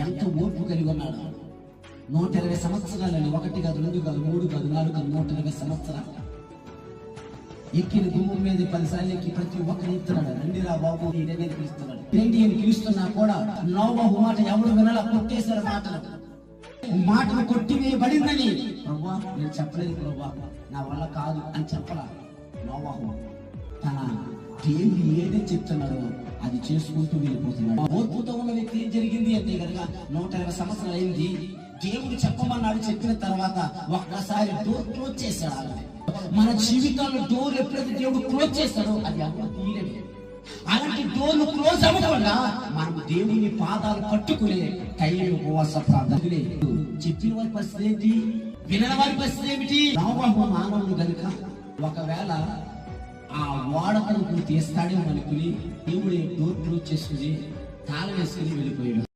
ఎంత ఓర్పు కలిగి ఉన్నాడు. 120 సంవత్సరాలని, 1 కాదు, 2 కాదు, 3 కాదు, 4 కాదు, 120 సంవత్సరాలు ఎక్కిన గుమ్మం మీద 10 సార్లు ఎక్కి ప్రతి ఒక్కరిని ఇస్తున్నాడు. రండిరా బాబు ఇదే మీద పిలుస్తున్నాడు. రండి అని పిలుస్తున్నా కూడా నోవహు మాట ఎవరు వినాలా? కొట్టేశారు మాటలు కొట్టివేయబడిందని. ప్రభా నేను చెప్పలేదు ప్రభా, నా వల్ల కాదు అని చెప్పలా. నోవహు తన దేవుడు ఏదైతే చెప్తున్నాడో అది చేసుకుంటూ వెళ్ళిపోతున్నాడు. ఓర్పుతో ఉన్న వ్యక్తి ఏం జరిగింది అంటే కనుక 120 సంవత్సరాలు అయింది. దేవుడు చెప్పమన్నాడు. చెప్పిన తర్వాత ఒక్కసారి డోర్ క్లోజ్ చేశాడు. మన జీవితాల్లో డోర్ ఎప్పుడైతే దేవుడు క్లోజ్ చేస్తాడో అది ఎవరు తీయలేదు. అలాంటి డోర్లు క్లోజ్ అవ్వకుండా మనం దేవుని పాదాలు పట్టుకునే టైం ఉపవాస ప్రార్థనలే. చెప్పిన వారి పరిస్థితి ఏంటి? వినని వారి పరిస్థితి ఏమిటి? నోవహు మానవుడు కనుక ఒకవేళ ఆ ఓడకను తీస్తాడేమో అనుకుని దేవుడే డోర్ క్లోజ్ చేసుకుని తాళం వేసుకుని వెళ్ళిపోయాడు.